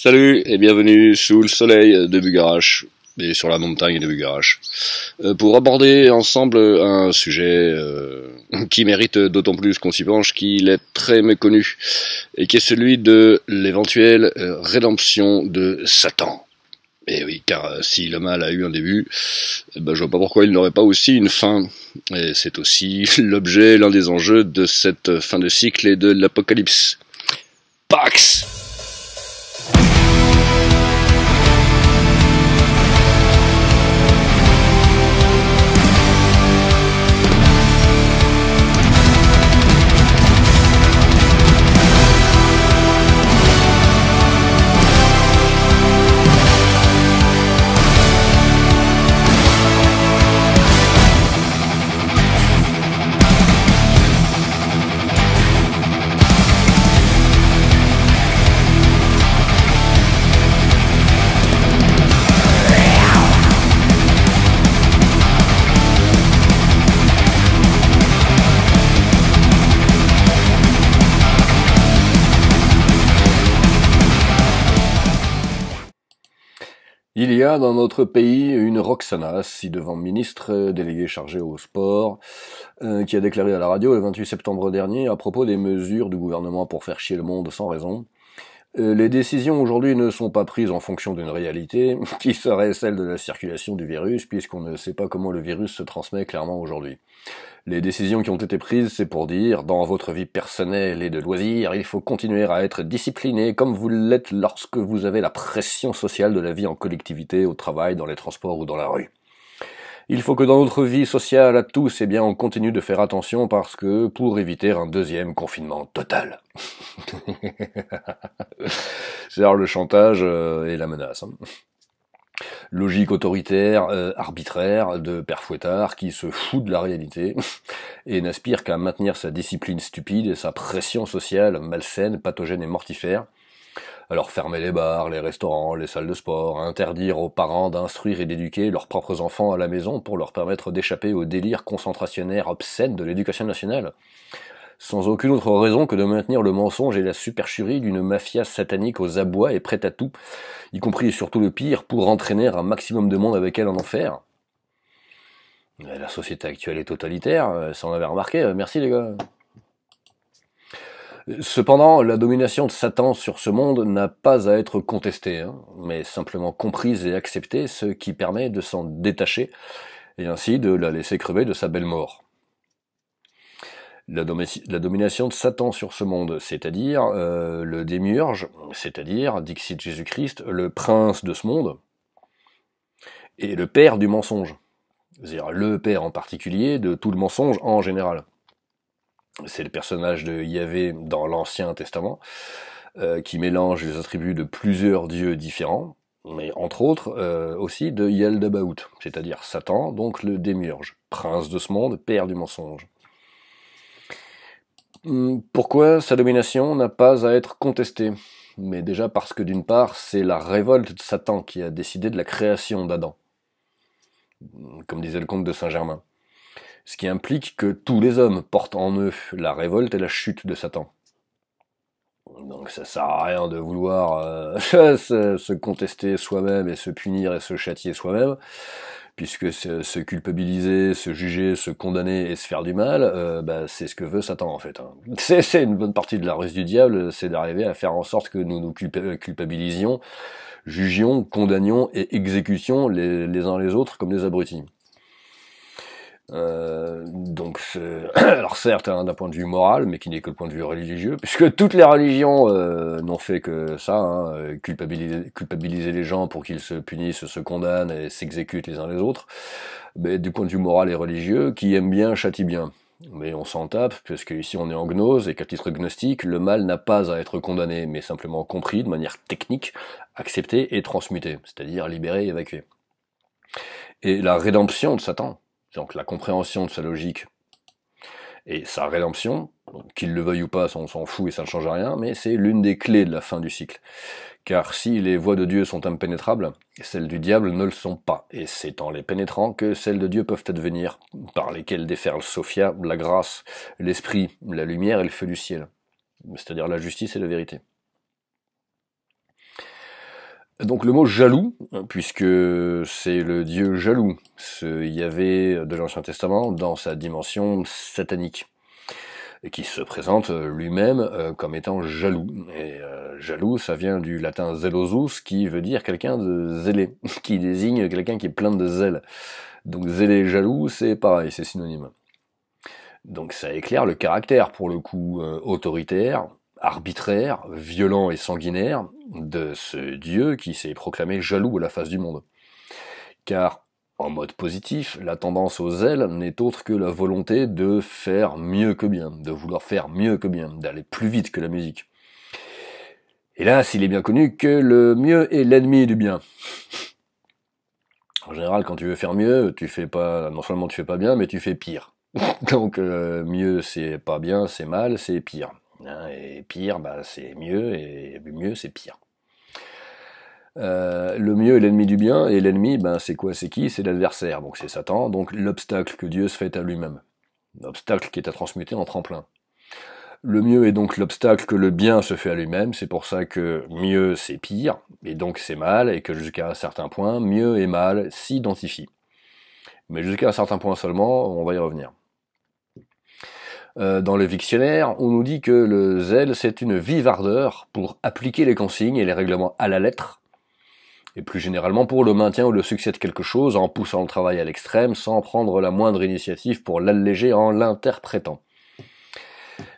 Salut et bienvenue sous le soleil de Bugarache et sur la montagne de Bugarache pour aborder ensemble un sujet qui mérite d'autant plus qu'on s'y penche qu'il est très méconnu et qui est celui de l'éventuelle rédemption de Satan. Et oui, car si le mal a eu un début, je vois pas pourquoi il n'aurait pas aussi une fin. Et c'est aussi l'un des enjeux de cette fin de cycle et de l'apocalypse. Pax! Il y a dans notre pays une Roxana, ci-devant ministre déléguée chargée au sport, qui a déclaré à la radio le 28 septembre dernier à propos des mesures du gouvernement pour faire chier le monde sans raison. Les décisions aujourd'hui ne sont pas prises en fonction d'une réalité, qui serait celle de la circulation du virus, puisqu'on ne sait pas comment le virus se transmet clairement aujourd'hui. Les décisions qui ont été prises, c'est pour dire, dans votre vie personnelle et de loisirs, il faut continuer à être discipliné comme vous l'êtes lorsque vous avez la pression sociale de la vie en collectivité, au travail, dans les transports ou dans la rue. Il faut que dans notre vie sociale à tous, on continue de faire attention parce que pour éviter un deuxième confinement total. C'est alors le chantage et la menace. Logique autoritaire, arbitraire de Père Fouettard qui se fout de la réalité et n'aspire qu'à maintenir sa discipline stupide et sa pression sociale malsaine, pathogène et mortifère. Alors fermer les bars, les restaurants, les salles de sport, interdire aux parents d'instruire et d'éduquer leurs propres enfants à la maison pour leur permettre d'échapper au délire concentrationnaire obscène de l'éducation nationale. Sans aucune autre raison que de maintenir le mensonge et la supercherie d'une mafia satanique aux abois et prête à tout, y compris et surtout le pire, pour entraîner un maximum de monde avec elle en enfer. La société actuelle est totalitaire, ça on avait remarqué, merci les gars. Cependant, la domination de Satan sur ce monde n'a pas à être contestée, mais simplement comprise et acceptée, ce qui permet de s'en détacher, et ainsi de la laisser crever de sa belle mort. La domination de Satan sur ce monde, c'est-à-dire le démiurge, c'est-à-dire, dixit Jésus-Christ, le prince de ce monde, et le père du mensonge, c'est-à-dire le père en particulier de tout le mensonge en général. C'est le personnage de Yahvé dans l'Ancien Testament, qui mélange les attributs de plusieurs dieux différents, mais entre autres aussi de Yaldabaoth, c'est-à-dire Satan, donc le démiurge, prince de ce monde, père du mensonge. Pourquoi sa domination n'a pas à être contestée? Mais déjà parce que d'une part, c'est la révolte de Satan qui a décidé de la création d'Adam, comme disait le comte de Saint-Germain. Ce qui implique que tous les hommes portent en eux la révolte et la chute de Satan. Donc ça sert à rien de vouloir se contester soi-même et se punir et se châtier soi-même, puisque se culpabiliser, se juger, se condamner et se faire du mal, c'est ce que veut Satan en fait. C'est une bonne partie de la ruse du diable, c'est d'arriver à faire en sorte que nous nous culpabilisions, jugions, condamnions et exécutions les uns les autres comme des abrutis. Alors certes, d'un point de vue moral, mais qui n'est que le point de vue religieux, puisque toutes les religions n'ont fait que ça, culpabiliser les gens pour qu'ils se punissent, se condamnent et s'exécutent les uns les autres. Mais du point de vue moral et religieux, qui aime bien châtie bien. Mais on s'en tape, puisque ici on est en gnose, et qu'à titre gnostique, le mal n'a pas à être condamné, mais simplement compris de manière technique, accepté et transmuté, c'est-à-dire libéré et évacué. Et la rédemption de Satan, donc la compréhension de sa logique et sa rédemption, qu'il le veuille ou pas, ça on s'en fout et ça ne change rien, mais c'est l'une des clés de la fin du cycle. Car si les voies de Dieu sont impénétrables, celles du diable ne le sont pas, et c'est en les pénétrant que celles de Dieu peuvent advenir, par lesquelles déferlent Sophia, la grâce, l'esprit, la lumière et le feu du ciel, c'est-à-dire la justice et la vérité. Donc le mot jaloux, puisque c'est le dieu jaloux, ce Yahvé de l'Ancien Testament dans sa dimension satanique, et qui se présente lui-même comme étant jaloux. Et jaloux, ça vient du latin zelosus, qui veut dire quelqu'un de zélé, qui désigne quelqu'un qui est plein de zèle. Donc zélé, jaloux, c'est pareil, c'est synonyme. Donc ça éclaire le caractère, pour le coup, autoritaire, arbitraire, violent et sanguinaire de ce dieu qui s'est proclamé jaloux à la face du monde. Car, en mode positif, la tendance au zèle n'est autre que la volonté de faire mieux que bien, de vouloir faire mieux que bien, d'aller plus vite que la musique. Hélas, il est bien connu que le mieux est l'ennemi du bien. En général, quand tu veux faire mieux, tu fais pas, non seulement tu fais pas bien, mais tu fais pire. Donc mieux c'est pas bien, c'est mal, c'est pire. Et pire, bah, c'est mieux, et mieux c'est pire. Le mieux est l'ennemi du bien, et l'ennemi, ben, c'est quoi, c'est qui? C'est l'adversaire, donc c'est Satan, donc l'obstacle que Dieu se fait à lui-même. L'obstacle qui est à transmuter en tremplin. Le mieux est donc l'obstacle que le bien se fait à lui-même, c'est pour ça que mieux c'est pire, et donc c'est mal, et que jusqu'à un certain point, mieux et mal s'identifient. Mais jusqu'à un certain point seulement, on va y revenir. Dans le dictionnaire, on nous dit que le zèle, c'est une vive ardeur pour appliquer les consignes et les règlements à la lettre, et plus généralement pour le maintien ou le succès de quelque chose en poussant le travail à l'extrême sans prendre la moindre initiative pour l'alléger en l'interprétant.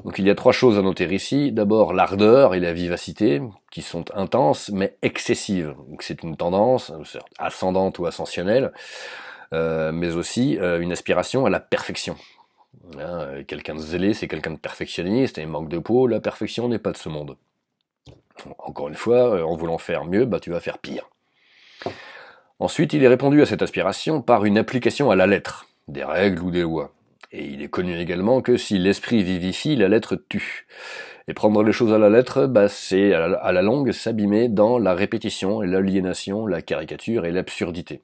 Donc il y a trois choses à noter ici. D'abord l'ardeur et la vivacité, qui sont intenses mais excessives. Donc c'est une tendance, ascendante ou ascensionnelle, mais aussi une aspiration à la perfection. Quelqu'un de zélé, c'est quelqu'un de perfectionniste, et manque de peau, la perfection n'est pas de ce monde. Encore une fois, en voulant faire mieux, bah tu vas faire pire. Ensuite, il est répondu à cette aspiration par une application à la lettre, des règles ou des lois. Et il est connu également que si l'esprit vivifie, la lettre tue. Et prendre les choses à la lettre, bah, c'est à la longue s'abîmer dans la répétition, l'aliénation, la caricature et l'absurdité.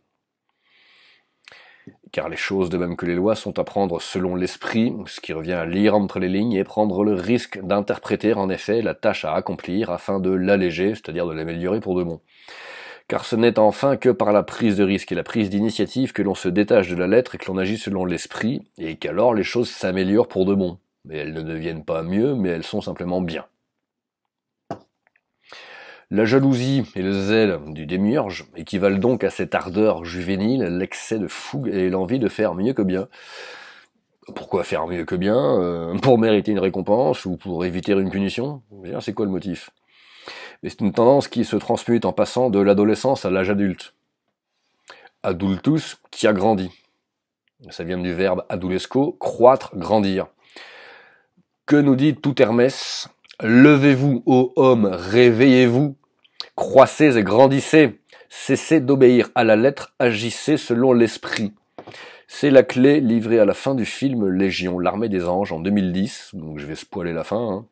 Car les choses, de même que les lois, sont à prendre selon l'esprit, ce qui revient à lire entre les lignes et prendre le risque d'interpréter en effet la tâche à accomplir afin de l'alléger, c'est-à-dire de l'améliorer pour de bon. Car ce n'est enfin que par la prise de risque et la prise d'initiative que l'on se détache de la lettre et que l'on agit selon l'esprit, et qu'alors les choses s'améliorent pour de bon. Mais elles ne deviennent pas mieux, mais elles sont simplement bien. La jalousie et le zèle du démiurge équivalent donc à cette ardeur juvénile, l'excès de fougue et l'envie de faire mieux que bien. Pourquoi faire mieux que bien? Pour mériter une récompense ou pour éviter une punition? C'est quoi le motif? Mais c'est une tendance qui se transmute en passant de l'adolescence à l'âge adulte. Adultus, qui a grandi. Ça vient du verbe adulesco, croître, grandir. Que nous dit tout Hermès? Levez-vous, ô hommes, réveillez-vous, croissez et grandissez, cessez d'obéir à la lettre, agissez selon l'esprit. C'est la clé livrée à la fin du film Légion, l'armée des anges, en 2010, donc je vais spoiler la fin,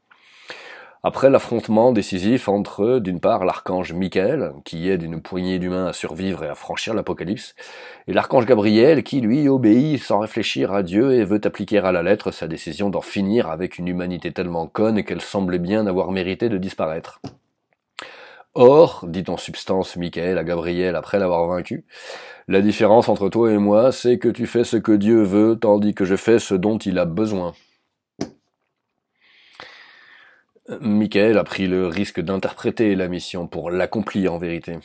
Après l'affrontement décisif entre, d'une part, l'archange Michael, qui aide une poignée d'humains à survivre et à franchir l'apocalypse, et l'archange Gabriel, qui, lui, obéit sans réfléchir à Dieu et veut appliquer à la lettre sa décision d'en finir avec une humanité tellement conne qu'elle semblait bien avoir mérité de disparaître. Or, dit en substance Michael à Gabriel après l'avoir vaincu, la différence entre toi et moi, c'est que tu fais ce que Dieu veut, tandis que je fais ce dont il a besoin. Michael a pris le risque d'interpréter la mission pour l'accomplir en vérité.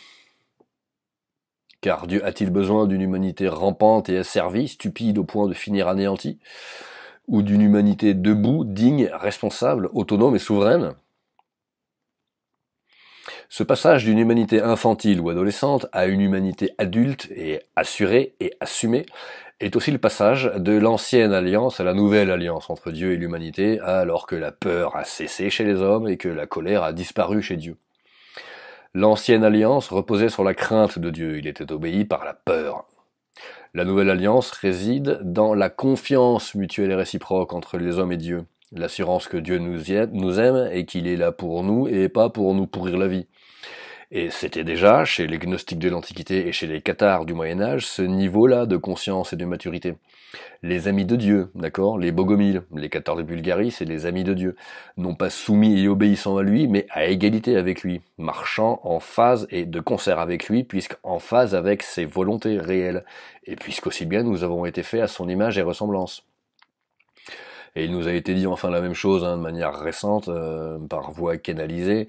Car Dieu a-t-il besoin d'une humanité rampante et asservie, stupide au point de finir anéantie, ou d'une humanité debout, digne, responsable, autonome et souveraine? Ce passage d'une humanité infantile ou adolescente à une humanité adulte et assurée et assumée est aussi le passage de l'ancienne alliance à la nouvelle alliance entre Dieu et l'humanité, alors que la peur a cessé chez les hommes et que la colère a disparu chez Dieu. L'ancienne alliance reposait sur la crainte de Dieu, il était obéi par la peur. La nouvelle alliance réside dans la confiance mutuelle et réciproque entre les hommes et Dieu, l'assurance que Dieu nous aime et qu'il est là pour nous et pas pour nous pourrir la vie. Et c'était déjà, chez les gnostiques de l'Antiquité et chez les cathares du Moyen-Âge, ce niveau-là de conscience et de maturité. Les amis de Dieu, d'accord, les bogomiles, les cathares de Bulgarie, c'est les amis de Dieu, non pas soumis et obéissant à lui, mais à égalité avec lui, marchant en phase et de concert avec lui, puisqu'en phase avec ses volontés réelles, et puisqu'aussi bien nous avons été faits à son image et ressemblance. Et il nous a été dit enfin la même chose, de manière récente, par voie canalisée,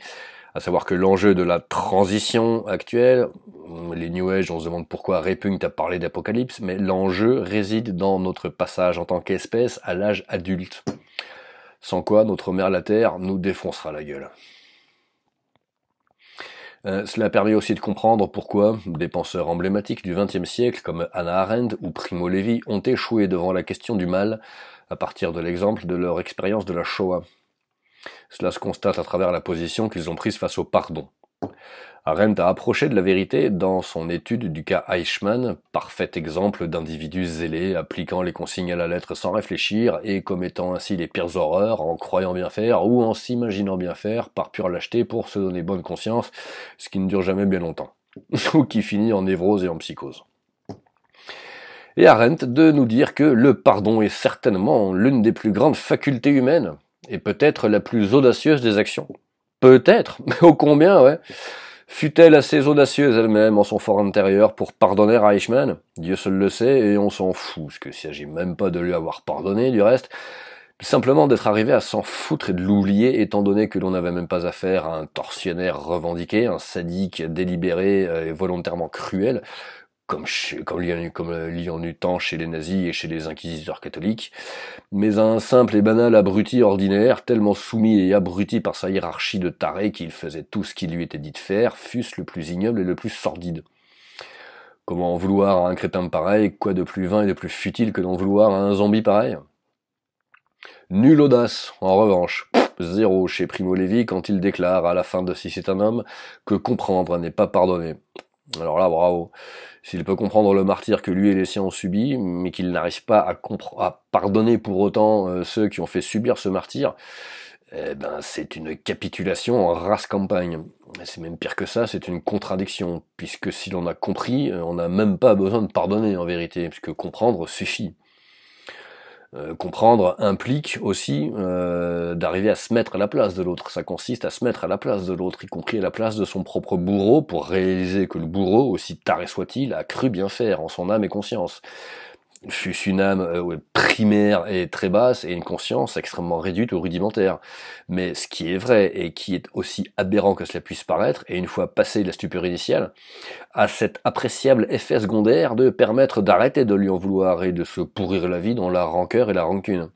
à savoir que l'enjeu de la transition actuelle, les New Age, on se demande pourquoi répugnent à parler d'apocalypse, mais l'enjeu réside dans notre passage en tant qu'espèce à l'âge adulte. Sans quoi, notre mère la Terre nous défoncera la gueule. Cela permet aussi de comprendre pourquoi des penseurs emblématiques du XXe siècle comme Hannah Arendt ou Primo Levi ont échoué devant la question du mal à partir de l'exemple de leur expérience de la Shoah. Cela se constate à travers la position qu'ils ont prise face au pardon. Arendt a approché de la vérité dans son étude du cas Eichmann, parfait exemple d'individu zélé, appliquant les consignes à la lettre sans réfléchir et commettant ainsi les pires horreurs en croyant bien faire ou en s'imaginant bien faire par pure lâcheté pour se donner bonne conscience, ce qui ne dure jamais bien longtemps, ou qui finit en névrose et en psychose. Et Arendt de nous dire que le pardon est certainement l'une des plus grandes facultés humaines, et peut-être la plus audacieuse des actions. Peut-être, mais ô combien, ouais. Fut-elle assez audacieuse elle-même en son fort intérieur pour pardonner à Eichmann? Dieu seul le sait, et on s'en fout, parce qu'il ne s'agit même pas de lui avoir pardonné, du reste, simplement d'être arrivé à s'en foutre et de l'oublier, étant donné que l'on n'avait même pas affaire à un tortionnaire revendiqué, un sadique délibéré et volontairement cruel, comme il y en eut tant chez les nazis et chez les inquisiteurs catholiques, mais un simple et banal abruti ordinaire, tellement soumis et abruti par sa hiérarchie de tarés qu'il faisait tout ce qui lui était dit de faire, fût-ce le plus ignoble et le plus sordide. Comment en vouloir à un crétin pareil, quoi de plus vain et de plus futile que d'en vouloir à un zombie pareil? Nulle audace, en revanche, zéro chez Primo Levi quand il déclare à la fin de Si c'est un homme que comprendre n'est pas pardonner. Alors là, bravo. S'il peut comprendre le martyre que lui et les siens ont subi, mais qu'il n'arrive pas à pardonner pour autant ceux qui ont fait subir ce martyre, c'est une capitulation en race campagne. C'est même pire que ça, c'est une contradiction, puisque si l'on a compris, on n'a même pas besoin de pardonner en vérité, puisque comprendre suffit. Comprendre implique aussi d'arriver à se mettre à la place de l'autre. Ça consiste à se mettre à la place de l'autre, y compris à la place de son propre bourreau, pour réaliser que le bourreau, aussi taré soit-il, a cru bien faire en son âme et conscience. Fût-ce une âme primaire et très basse et une conscience extrêmement réduite ou rudimentaire. Mais ce qui est vrai et qui est aussi aberrant que cela puisse paraître, et une fois passé la stupeur initiale, a cet appréciable effet secondaire de permettre d'arrêter de lui en vouloir et de se pourrir la vie dans la rancœur et la rancune.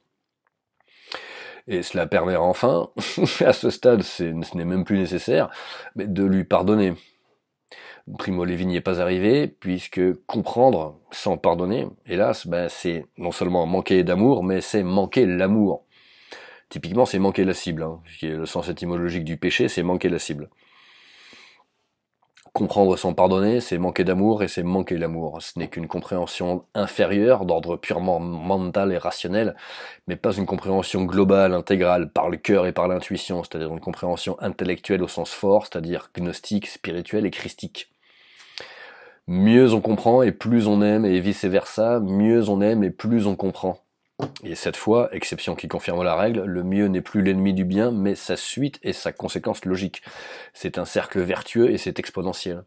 Et cela permet enfin, à ce stade ce n'est même plus nécessaire, mais de lui pardonner. Primo Levi n'y est pas arrivé, puisque comprendre sans pardonner, hélas, c'est non seulement manquer d'amour, mais c'est manquer l'amour. Typiquement, c'est manquer la cible, qui est le sens étymologique du péché, c'est manquer la cible. Comprendre sans pardonner, c'est manquer d'amour et c'est manquer l'amour. Ce n'est qu'une compréhension inférieure, d'ordre purement mental et rationnel, mais pas une compréhension globale, intégrale, par le cœur et par l'intuition, c'est-à-dire une compréhension intellectuelle au sens fort, c'est-à-dire gnostique, spirituelle et christique. Mieux on comprend et plus on aime, et vice-versa, mieux on aime et plus on comprend. Et cette fois, exception qui confirme la règle, le mieux n'est plus l'ennemi du bien, mais sa suite et sa conséquence logique. C'est un cercle vertueux et c'est exponentiel.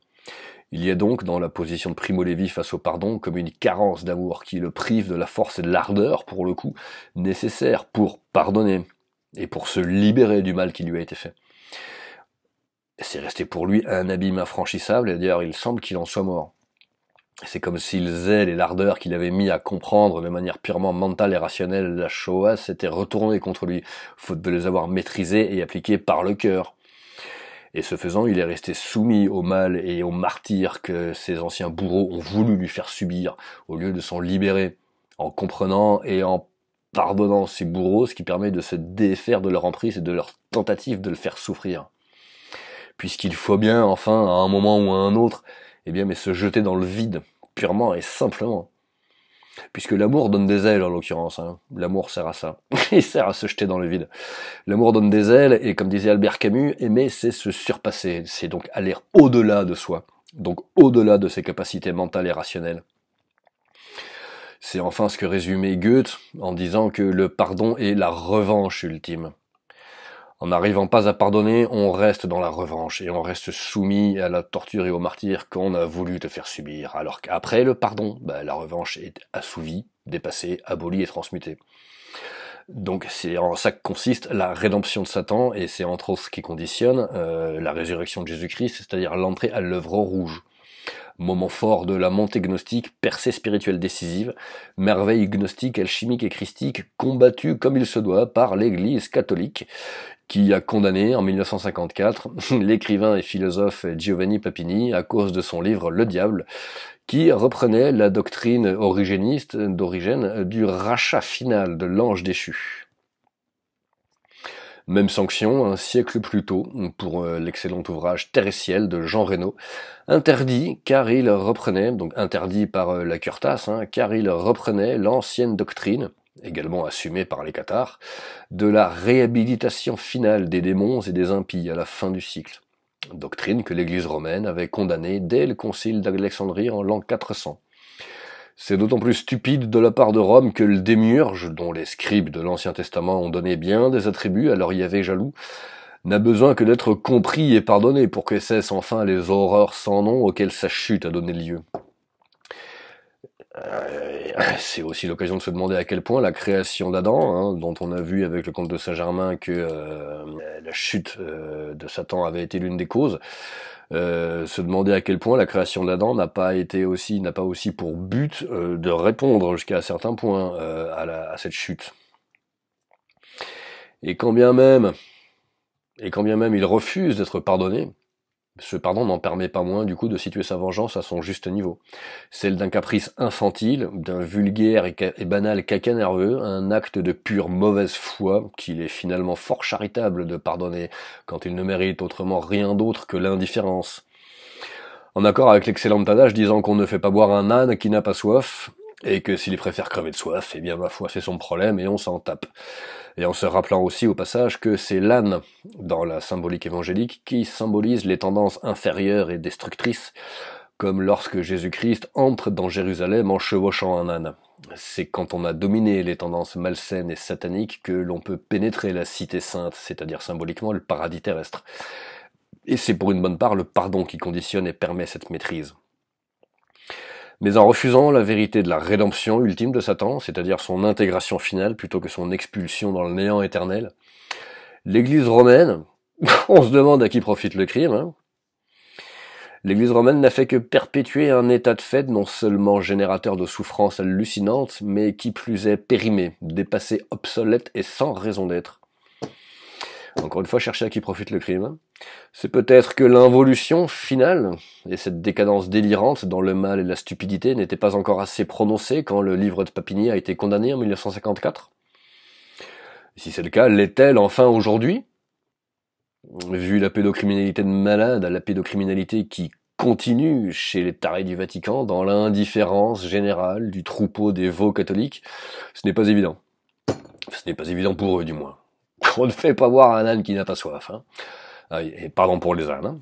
Il y a donc dans la position de Primo Levi face au pardon comme une carence d'amour qui le prive de la force et de l'ardeur, pour le coup, nécessaires pour pardonner et pour se libérer du mal qui lui a été fait. C'est resté pour lui un abîme infranchissable, et d'ailleurs il semble qu'il en soit mort. C'est comme si le zèle et l'ardeur qu'il avait mis à comprendre de manière purement mentale et rationnelle la Shoah s'étaient retournés contre lui, faute de les avoir maîtrisés et appliqués par le cœur. Et ce faisant, il est resté soumis au mal et au martyre que ses anciens bourreaux ont voulu lui faire subir, au lieu de s'en libérer, en comprenant et en pardonnant ses bourreaux, ce qui permet de se défaire de leur emprise et de leur tentative de le faire souffrir. Puisqu'il faut bien, enfin, à un moment ou à un autre, mais se jeter dans le vide, purement et simplement. puisque l'amour donne des ailes en l'occurrence, hein. L'amour sert à ça, il sert à se jeter dans le vide. L'amour donne des ailes, et comme disait Albert Camus, aimer c'est se surpasser, c'est donc aller au-delà de soi, donc au-delà de ses capacités mentales et rationnelles. C'est enfin ce que résumait Goethe en disant que le pardon est la revanche ultime. En n'arrivant pas à pardonner, on reste dans la revanche et on reste soumis à la torture et au martyre qu'on a voulu te faire subir. Alors qu'après le pardon, la revanche est assouvie, dépassée, abolie et transmutée. Donc c'est en ça que consiste la rédemption de Satan, et c'est entre autres ce qui conditionne la résurrection de Jésus-Christ, c'est-à-dire l'entrée à l'œuvre rouge. Moment fort de la montée gnostique, percée spirituelle décisive, merveille gnostique, alchimique et christique, combattue comme il se doit par l'Église catholique, qui a condamné en 1954 l'écrivain et philosophe Giovanni Papini à cause de son livre Le Diable, qui reprenait la doctrine origéniste d'Origène du rachat final de l'ange déchu. Même sanction un siècle plus tôt pour l'excellent ouvrage Terre et Ciel de Jean Reynaud, interdit car il reprenait, donc interdit par la Curtas, car il reprenait l'ancienne doctrine, également assumée par les cathares, de la réhabilitation finale des démons et des impies à la fin du cycle. Doctrine que l'Église romaine avait condamnée dès le concile d'Alexandrie en l'an 400. C'est d'autant plus stupide de la part de Rome que le démiurge, dont les scribes de l'Ancien Testament ont donné bien des attributs à leur Yahvé jaloux, n'a besoin que d'être compris et pardonné pour que cessent enfin les horreurs sans nom auxquelles sa chute a donné lieu. C'est aussi l'occasion de se demander à quel point la création d'Adam, dont on a vu avec le comte de Saint-Germain que la chute de Satan avait été l'une des causes, se demander à quel point la création d'Adam n'a pas aussi pour but de répondre jusqu'à certains points à cette chute. Et quand bien même il refuse d'être pardonné, ce pardon n'en permet pas moins du coup de situer sa vengeance à son juste niveau. Celle d'un caprice infantile, d'un vulgaire et banal caca nerveux, un acte de pure mauvaise foi qu'il est finalement fort charitable de pardonner quand il ne mérite autrement rien d'autre que l'indifférence. En accord avec l'excellent adage disant qu'on ne fait pas boire un âne qui n'a pas soif, et que s'il préfère crever de soif, eh bien ma foi c'est son problème et on s'en tape. Et en se rappelant aussi au passage que c'est l'âne, dans la symbolique évangélique, qui symbolise les tendances inférieures et destructrices, comme lorsque Jésus-Christ entre dans Jérusalem en chevauchant un âne. C'est quand on a dominé les tendances malsaines et sataniques que l'on peut pénétrer la cité sainte, c'est-à-dire symboliquement le paradis terrestre. Et c'est pour une bonne part le pardon qui conditionne et permet cette maîtrise. Mais en refusant la vérité de la rédemption ultime de Satan, c'est-à-dire son intégration finale plutôt que son expulsion dans le néant éternel, l'Église romaine, on se demande à qui profite le crime, l'Église romaine n'a fait que perpétuer un état de fait non seulement générateur de souffrances hallucinantes, mais qui plus est périmé, dépassé, obsolète et sans raison d'être. Encore une fois, chercher à qui profite le crime. C'est peut-être que l'involution finale, et cette décadence délirante dans le mal et la stupidité n'était pas encore assez prononcée quand le livre de Papini a été condamné en 1954. Si c'est le cas, l'est-elle enfin aujourd'hui? Vu la pédocriminalité de malade, la pédocriminalité qui continue chez les tarés du Vatican dans l'indifférence générale du troupeau des veaux catholiques, ce n'est pas évident. Ce n'est pas évident pour eux, du moins. On ne fait pas boire un âne qui n'a pas soif. Et pardon pour les ânes.